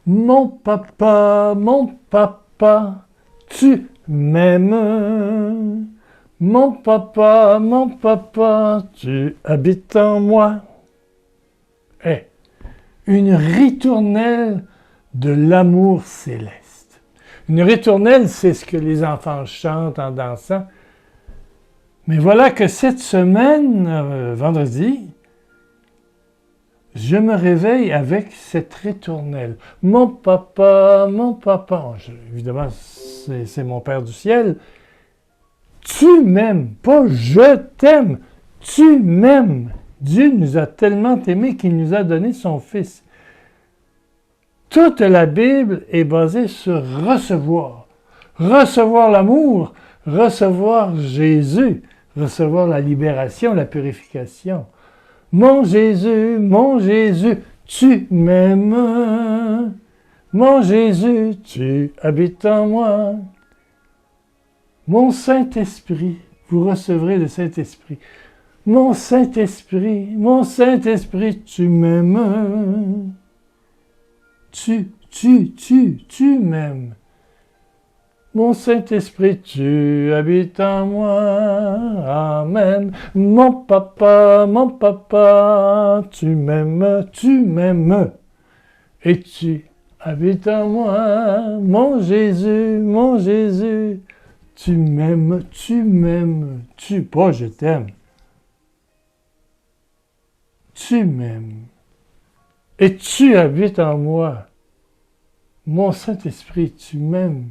mon papa, tu m'aimes. Mon papa, tu habites en moi. Eh, une ritournelle de l'amour céleste. Une ritournelle, c'est ce que les enfants chantent en dansant. Mais voilà que cette semaine, vendredi, je me réveille avec cette ritournelle. Mon papa, évidemment, c'est mon Père du ciel. Tu m'aimes, pas je t'aime, tu m'aimes. Dieu nous a tellement aimés qu'il nous a donné son Fils. Toute la Bible est basée sur recevoir. Recevoir l'amour, recevoir Jésus, recevoir la libération, la purification. Mon Jésus, tu m'aimes. Mon Jésus, tu habites en moi. Mon Saint-Esprit, vous recevrez le Saint-Esprit. Mon Saint-Esprit, tu m'aimes. Tu m'aimes. Mon Saint-Esprit, tu habites en moi. Amen. Mon papa, tu m'aimes. Et tu habites en moi. Mon Jésus, tu m'aimes. Pas je t'aime. Tu m'aimes. Et tu habites en moi. Mon Saint-Esprit, tu m'aimes.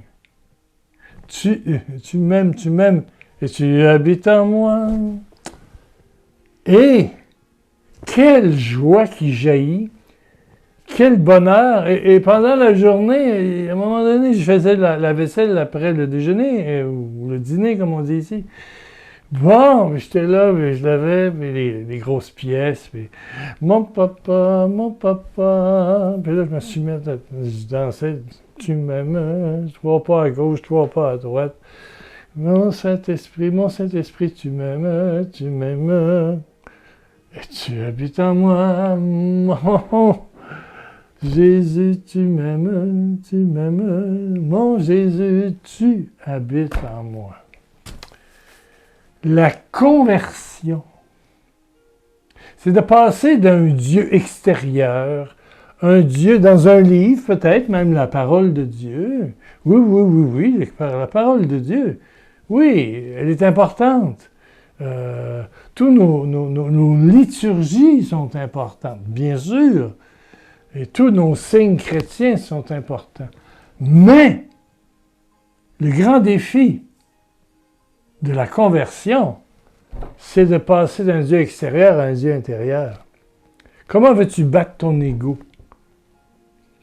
Tu m'aimes. Et tu habites en moi. Et quelle joie qui jaillit. Quel bonheur. Et pendant la journée, à un moment donné, je faisais la vaisselle après le déjeuner, ou le dîner, comme on dit ici. Bon, j'étais là, je lavais les grosses pièces. Puis, mon papa. Puis là, je me suis mis je dansais. Tu m'aimes, toi pas à gauche, toi pas à droite. Mon Saint-Esprit, tu m'aimes. Et tu habites en moi. Jésus, tu m'aimes. Mon Jésus, tu habites en moi. La conversion, c'est de passer d'un Dieu extérieur, un Dieu dans un livre, peut-être même la parole de Dieu. Oui, la parole de Dieu. Oui, elle est importante. Tous nos liturgies sont importantes, bien sûr. Et tous nos signes chrétiens sont importants. Mais, le grand défi de la conversion, c'est de passer d'un Dieu extérieur à un Dieu intérieur. Comment veux-tu battre ton ego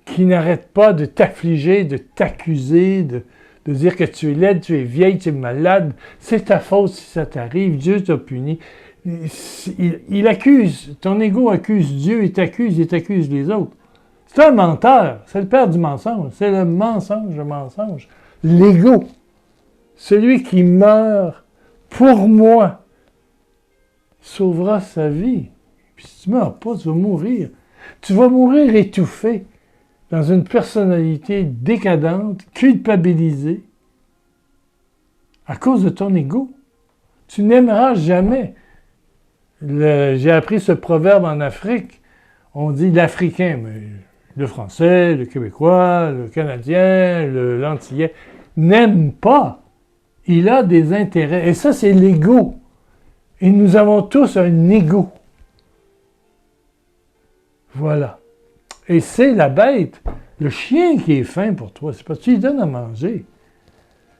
qui n'arrête pas de t'affliger, de t'accuser, de dire que tu es laide, tu es vieille, tu es malade, c'est ta faute si ça t'arrive, Dieu t'a puni. Il accuse, ton ego accuse Dieu, il t'accuse les autres. C'est un menteur, c'est le père du mensonge, c'est le mensonge. L'ego. Celui qui meurt pour moi sauvera sa vie. Puis si tu ne meurs pas, tu vas mourir. Tu vas mourir étouffé dans une personnalité décadente, culpabilisée, à cause de ton ego. Tu n'aimeras jamais. J'ai appris ce proverbe en Afrique. On dit l'Africain, mais le Français, le Québécois, le Canadien, l'Antillais, n'aime pas. Il a des intérêts. Et ça, c'est l'ego. Et nous avons tous un ego. Voilà. Et c'est la bête, le chien qui est fin pour toi. C'est parce que tu lui donnes à manger.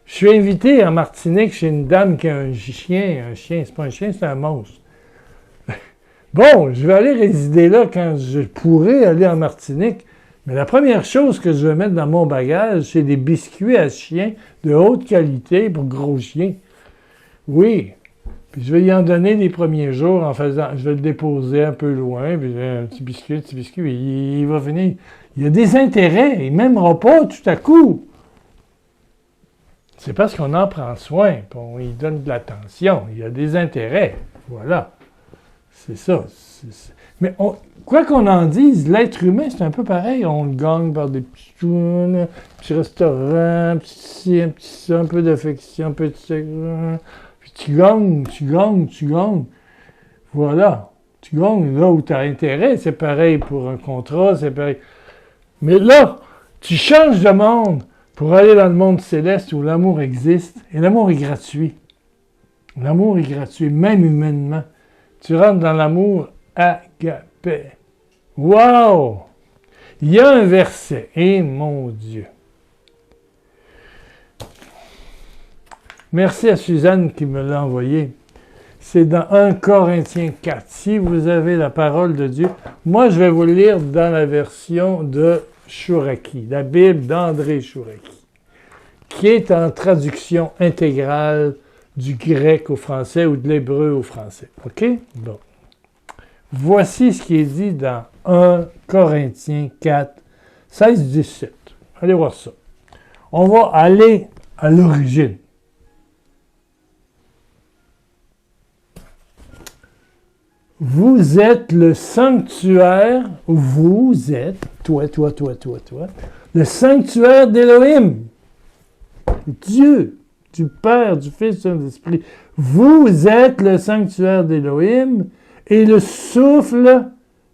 Je suis invité en Martinique chez une dame qui a un chien. Un chien, c'est pas un chien, c'est un monstre. Bon, je vais aller résider là quand je pourrai aller en Martinique. Mais la première chose que je vais mettre dans mon bagage, c'est des biscuits à chien de haute qualité pour gros chiens. Oui. Puis je vais y en donner les premiers jours en faisant... Je vais le déposer un peu loin, puis un petit biscuit, il va venir. Il y a des intérêts. Il ne m'aimera pas tout à coup. C'est parce qu'on en prend soin, puis on y donne de l'attention. Il y a des intérêts. Voilà. C'est ça. Quoi qu'on en dise, l'être humain, c'est un peu pareil. On le gagne par des petits tunes, un petit restaurant, un petit ci, un petit ça, un peu d'affection, un peu de sexe. Puis tu gagnes. Voilà. Tu gagnes là où tu as intérêt. C'est pareil pour un contrat, c'est pareil. Mais là, tu changes de monde pour aller dans le monde céleste où l'amour existe. Et l'amour est gratuit. L'amour est gratuit, même humainement. Tu rentres dans l'amour agapé. Wow! Il y a un verset, et mon Dieu. Merci à Suzanne qui me l'a envoyé. C'est dans 1 Corinthiens 4. Si vous avez la parole de Dieu, moi je vais vous le lire dans la version de Chouraki, la Bible d'André Chouraki, qui est en traduction intégrale du grec au français ou de l'hébreu au français. OK? Bon. Voici ce qui est dit dans 1 Corinthiens 4, 16-17. Allez voir ça. On va aller à l'origine. Vous êtes le sanctuaire, vous êtes, toi, le sanctuaire d'Élohim, Dieu, du Père, du Fils, du Saint-Esprit. Vous êtes le sanctuaire d'Élohim et le souffle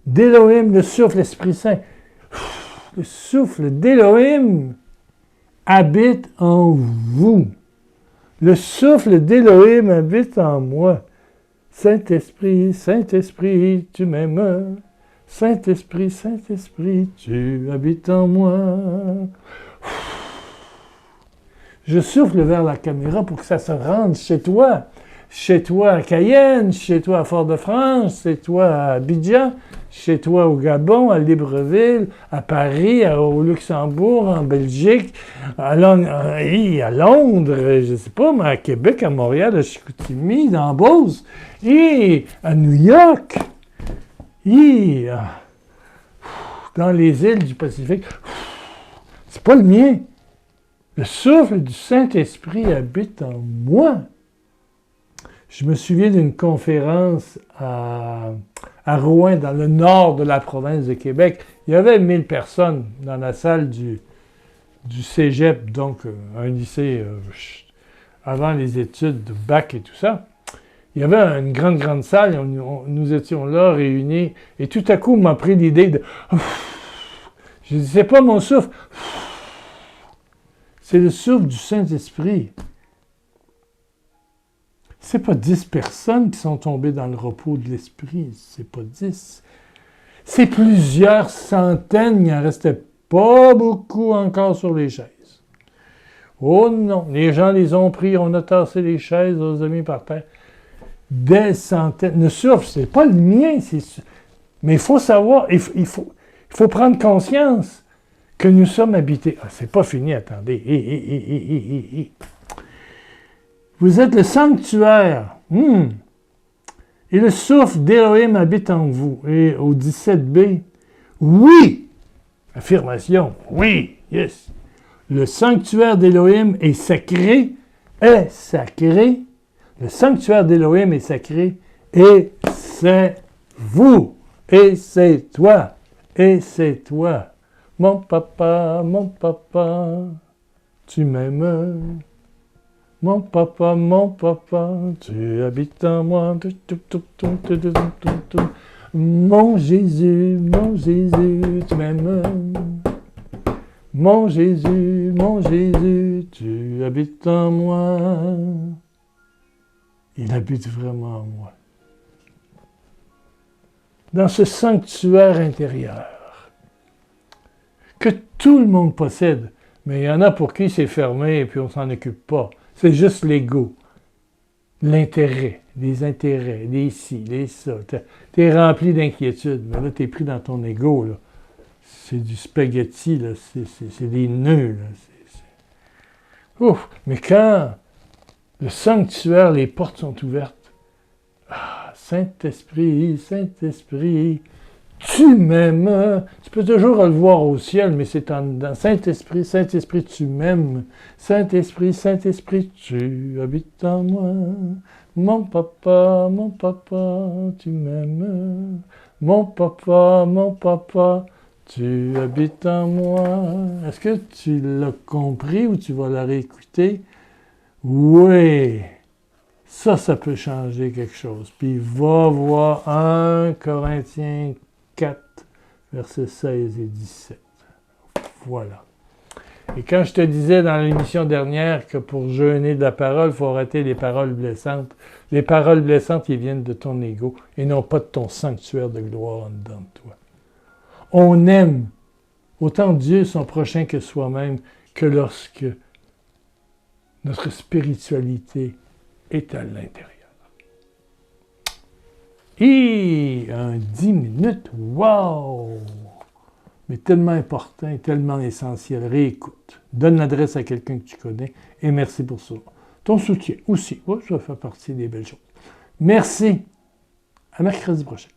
d'Élohim, le souffle Esprit Saint, le souffle d'Élohim habite en vous. Le souffle d'Élohim habite en moi. Saint-Esprit, Saint-Esprit, tu m'aimes. Saint-Esprit, Saint-Esprit, tu habites en moi. Je souffle vers la caméra pour que ça se rende chez toi. Chez toi à Cayenne, chez toi à Fort-de-France, chez toi à Abidjan, chez toi au Gabon, à Libreville, à Paris, au Luxembourg, en Belgique, à Londres, je ne sais pas, mais à Québec, à Montréal, à Chicoutimi, dans Beauce, et à New York, et dans les îles du Pacifique. C'est pas le mien. Le souffle du Saint-Esprit habite en moi. Je me souviens d'une conférence à Rouen, dans le nord de la province de Québec. Il y avait 1000 personnes dans la salle du cégep, donc un lycée avant les études de bac et tout ça. Il y avait une grande salle, nous étions là réunis, et tout à coup, on m'a pris l'idée de... Je dis, c'est pas mon souffle, c'est le souffle du Saint-Esprit. C'est pas 10 personnes qui sont tombées dans le repos de l'Esprit, c'est pas 10. C'est plusieurs centaines, il n'en restait pas beaucoup encore sur les chaises. Oh non, les gens les ont pris, on a tassé les chaises, on les a mis par terre. Des centaines. Le souffle, c'est pas le mien, mais il faut savoir, il faut prendre conscience que nous sommes habités. Ah, c'est pas fini, attendez. Vous êtes le sanctuaire. Et le souffle d'Élohim habite en vous. Et au 17b, oui! Affirmation, oui, yes. Le sanctuaire d'Élohim est sacré. Le sanctuaire d'Élohim est sacré. Et c'est vous. Et c'est toi. Et c'est toi. Mon papa, tu m'aimes. Mon papa, tu habites en moi. Mon Jésus, tu m'aimes. Mon Jésus, tu habites en moi. Il habite vraiment en moi. Dans ce sanctuaire intérieur que tout le monde possède, mais il y en a pour qui c'est fermé et puis on s'en occupe pas. C'est juste l'ego, l'intérêt, les intérêts, les ci, les ça. T'es rempli d'inquiétude, mais là, t'es pris dans ton ego, là. C'est du spaghetti, là. C'est des nœuds, là. Ouf! Mais quand le sanctuaire, les portes sont ouvertes, Saint-Esprit, tu m'aimes. Tu peux toujours le voir au ciel, mais c'est en dedans. Saint-Esprit, tu m'aimes. Saint-Esprit, tu habites en moi. Mon papa, tu m'aimes. mon papa, tu habites en moi. Est-ce que tu l'as compris ou tu vas la réécouter? Oui, ça peut changer quelque chose. Puis va voir 1 Corinthiens 4, versets 16 et 17. Voilà. Et quand je te disais dans l'émission dernière que pour jeûner de la parole, il faut arrêter les paroles blessantes. Les paroles blessantes, ils viennent de ton ego et non pas de ton sanctuaire de gloire en dedans de toi. On aime autant Dieu, son prochain, que soi-même, que lorsque notre spiritualité est à l'intérieur. Et un 10 minutes, wow! Mais tellement important et tellement essentiel. Réécoute. Donne l'adresse à quelqu'un que tu connais et merci pour ça. Ton soutien aussi. Oui, ça fait partie des belles choses. Merci. À mercredi prochain.